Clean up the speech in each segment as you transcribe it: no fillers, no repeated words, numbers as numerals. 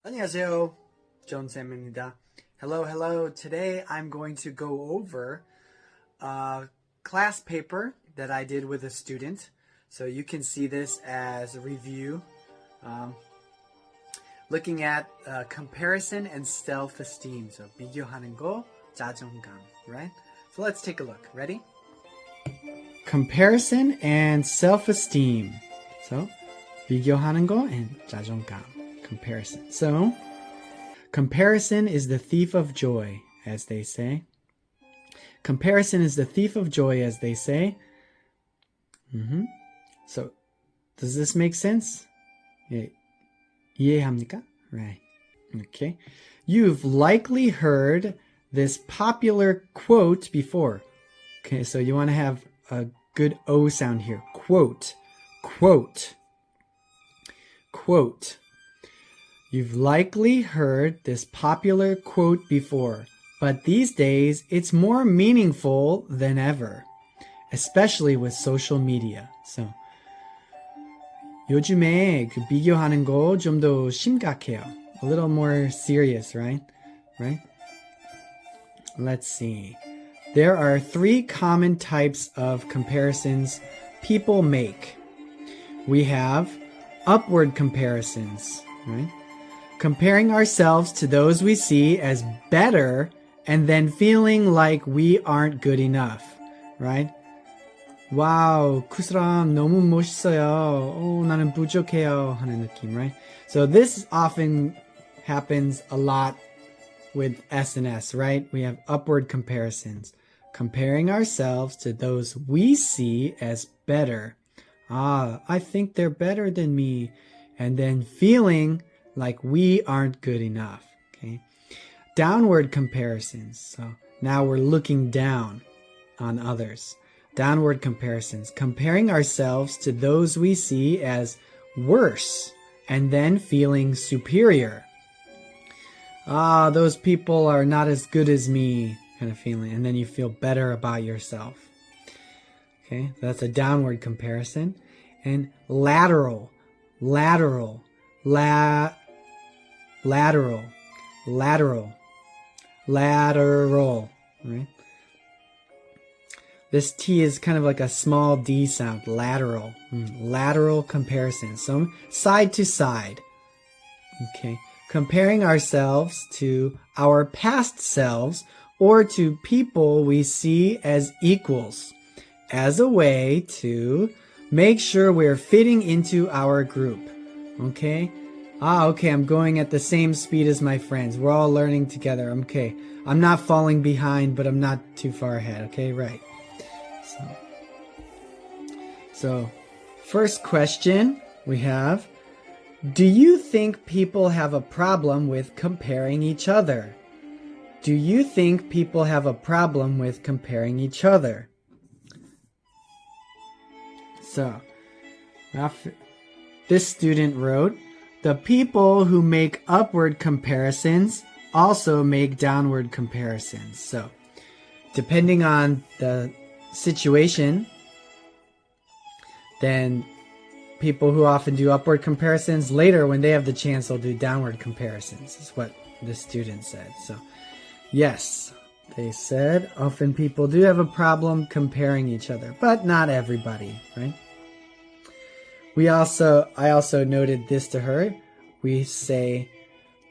안녕하세요. JohnsonEnglish입니다. Hello. Today I'm going to go over a class paper that I did with a student. So you can see this as a review. Looking at comparison and self-esteem. So 비교하는 거, 자존감, right? So let's take a look. Ready? Comparison and self-esteem. So 비교하는 거 and 자존감. Comparison. So, comparison is the thief of joy, as they say. Comparison is the thief of joy, as they say. So, does this make sense? 이해합니까? Right. Okay. You've likely heard this popular quote before. Okay, so you want to have a good O sound here. Quote. You've likely heard this popular quote before, but these days it's more meaningful than ever, especially with social media. So, 요즘에 그 비교하는 거 좀 더 심각해요. A little more serious, right? Let's see. There are 3 common types of comparisons people make. We have upward comparisons, right? Comparing ourselves to those we see as better and then feeling like we aren't good enough, right? 와우, 그 사람 너무 멋있어요. 나는 부족해요 하는 느낌, right? So this often happens a lot with SNS, right? We have upward comparisons. Comparing ourselves to those we see as better. I think they're better than me. And then feeling like we aren't good enough, okay? Downward comparisons. So now we're looking down on others. Downward comparisons. Comparing ourselves to those we see as worse and then feeling superior. Those people are not as good as me kind of feeling. And then you feel better about yourself. Okay, that's a downward comparison. And lateral, right? This T is kind of like a small D sound, lateral. Lateral comparison, so side to side. Okay, comparing ourselves to our past selves or to people we see as equals as a way to make sure we're fitting into our group. Okay? Okay, I'm going at the same speed as my friends. We're all learning together. Okay. I'm not falling behind, but I'm not too far ahead. Okay, right. So first question we have, do you think people have a problem with comparing each other? Do you think people have a problem with comparing each other? So, this student wrote, the people who make upward comparisons also make downward comparisons. So, depending on the situation, then people who often do upward comparisons, later when they have the chance, they'll do downward comparisons, is what the student said. So, yes, they said often people do have a problem comparing each other, but not everybody, right? I also noted this to her. We say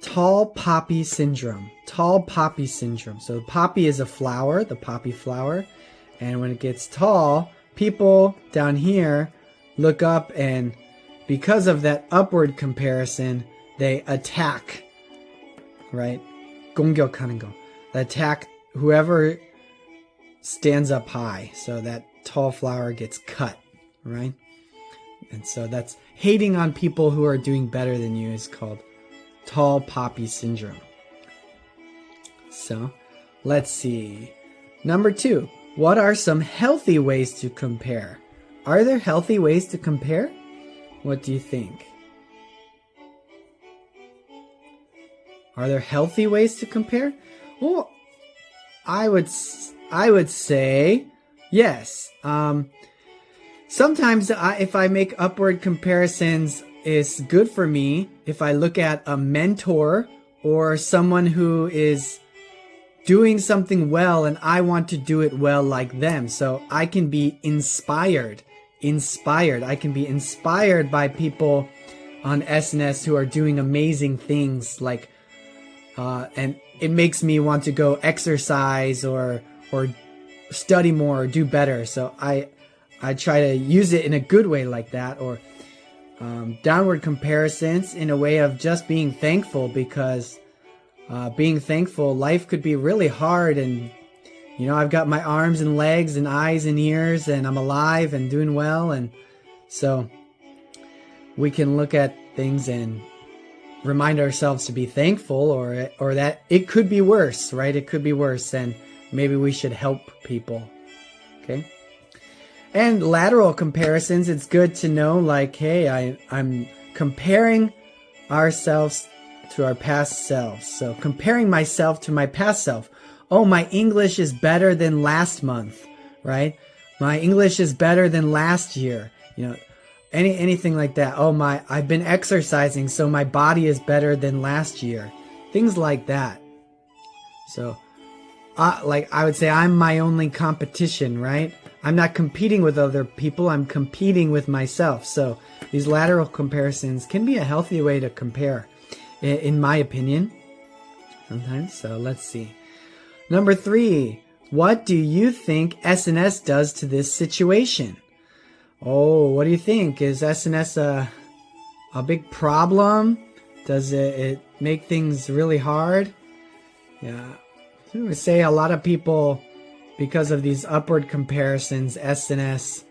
tall poppy syndrome. Tall poppy syndrome. So poppy is a flower, the poppy flower. And when it gets tall, people down here look up, and because of that upward comparison, they attack, right? 공격하는 거. They attack whoever stands up high. So that tall flower gets cut, right? And so that's hating on people who are doing better than you is called tall poppy syndrome. So let's see. Number 2, what are some healthy ways to compare? Are there healthy ways to compare? What do you think? Are there healthy ways to compare? Well, I would say yes. Sometimes if I make upward comparisons, is good for me if I look at a mentor or someone who is doing something well and I want to do it well like them. So I can be inspired. I can be inspired by people on SNS who are doing amazing things, like and it makes me want to go exercise or study more or do better. So I try to use it in a good way like that, or downward comparisons in a way of just being thankful, because being thankful, life could be really hard, and you know, I've got my arms and legs and eyes and ears, and I'm alive and doing well, and so we can look at things and remind ourselves to be thankful, or that it could be worse, right? It could be worse, and maybe we should help people. Okay. And lateral comparisons, it's good to know, like, hey, I'm comparing ourselves to our past selves. So comparing myself to my past self. Oh, my English is better than last month, right? My English is better than last year. You know, anything like that. Oh, I've been exercising, so my body is better than last year. Things like that. So, I would say I'm my only competition, right? I'm not competing with other people. I'm competing with myself. So these lateral comparisons can be a healthy way to compare, in my opinion, sometimes. So let's see. Number 3, what do you think SNS does to this situation? Oh, what do you think? Is SNS a big problem? Does it make things really hard? Yeah. I would say a lot of people, because of these upward comparisons, SNS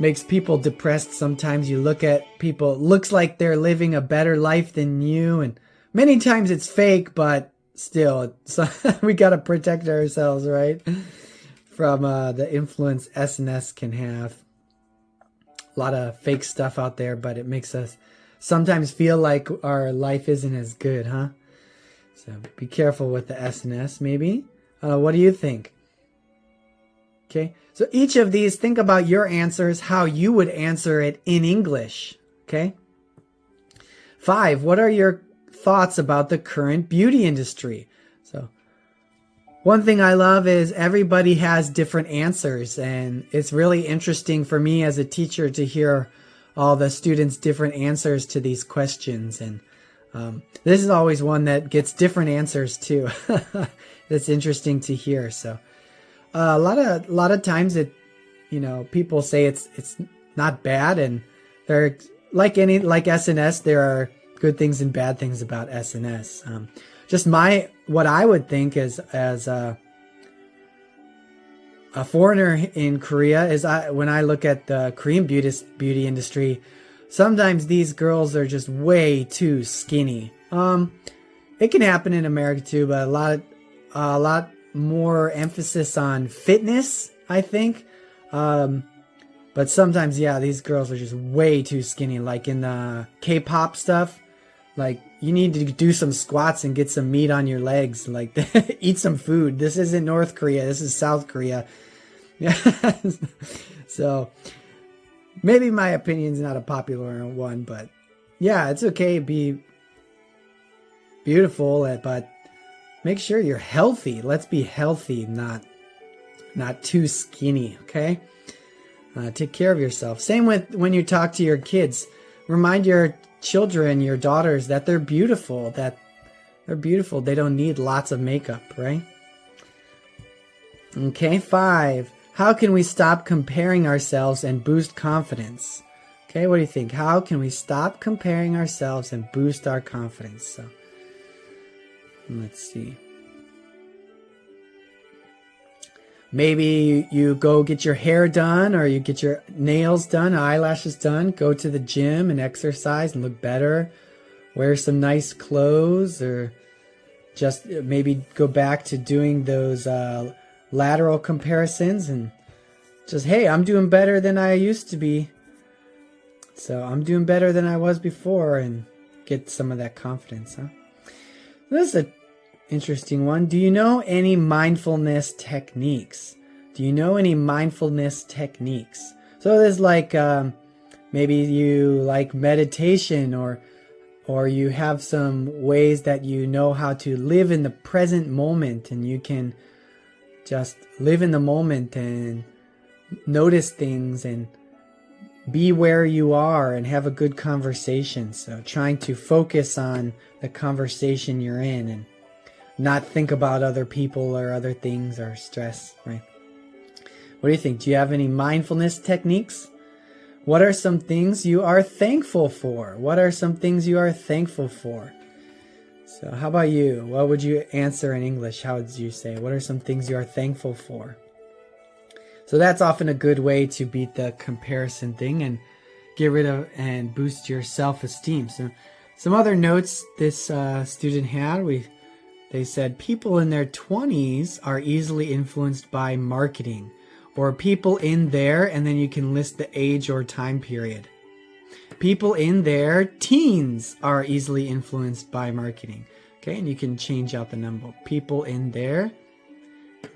makes people depressed. Sometimes you look at people, it looks like they're living a better life than you, and many times it's fake, but still, so we got to protect ourselves, right, from the influence SNS can have. A lot of fake stuff out there, but it makes us sometimes feel like our life isn't as good, huh? So be careful with the SNS, maybe. What do you think? Okay, so each of these, think about your answers, how you would answer it in English. Okay. 5, what are your thoughts about the current beauty industry? So one thing I love is everybody has different answers, and it's really interesting for me as a teacher to hear all the students' different answers to these questions. And this is always one that gets different answers too. That's interesting to hear. So a lot of times people say it's not bad, and they're like SNS, there are good things and bad things about SNS. Just what I would think is, as a foreigner in Korea, is when I look at the Korean beauty industry, sometimes these girls are just way too skinny. It can happen in America too, but a lot more emphasis on fitness, I think. But sometimes, yeah, these girls are just way too skinny. Like in the K-pop stuff, like you need to do some squats and get some meat on your legs. Like eat some food. This isn't North Korea. This is South Korea. Yeah. So maybe my opinion's not a popular one, but yeah, it's okay to be beautiful, but make sure you're healthy. Let's be healthy, not too skinny, okay? Take care of yourself. Same with when you talk to your kids. Remind your children, your daughters, that they're beautiful, They don't need lots of makeup, right? Okay, 5. How can we stop comparing ourselves and boost confidence? Okay, what do you think? How can we stop comparing ourselves and boost our confidence? So, let's see. Maybe you go get your hair done, or you get your nails done, eyelashes done, go to the gym and exercise and look better, wear some nice clothes, or just maybe go back to doing those lateral comparisons and just, hey, I'm doing better than I used to be. So I'm doing better than I was before, and get some of that confidence, huh? This is an interesting one. Do you know any mindfulness techniques? So there's like maybe you like meditation, or you have some ways that you know how to live in the present moment, and you can just live in the moment and notice things and be where you are and have a good conversation. So trying to focus on the conversation you're in and not think about other people or other things or stress, right? What do you think? Do you have any mindfulness techniques? What are some things you are thankful for? What are some things you are thankful for? So how about you? What would you answer in English? How would you say? What are some things you are thankful for? So that's often a good way to beat the comparison thing and get rid of and boost your self-esteem. So some other notes this student had, they said people in their 20s are easily influenced by marketing, or people in their, and then you can list the age or time period. People in their teens are easily influenced by marketing. Okay, and you can change out the number. People in their, and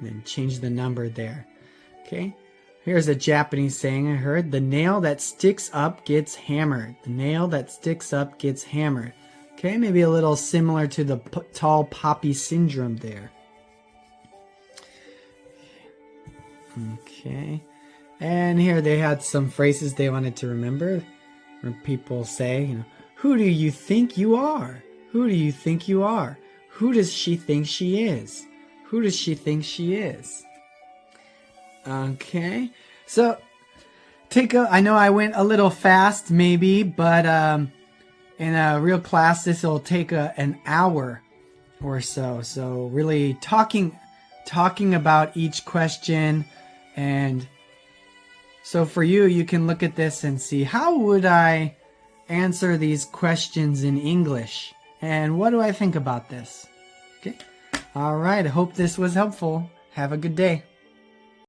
then change the number there. Okay, here's a Japanese saying I heard. The nail that sticks up gets hammered. The nail that sticks up gets hammered. Okay, maybe a little similar to the tall poppy syndrome there. Okay, and here they had some phrases they wanted to remember. Where people say, who do you think you are? Who do you think you are? Who does she think she is? Who does she think she is? Okay, so I know I went a little fast maybe, but in a real class this will take an hour or so. So really talking about each question, and so for you can look at this and see, how would I answer these questions in English? And what do I think about this? Okay. All right. I hope this was helpful. Have a good day.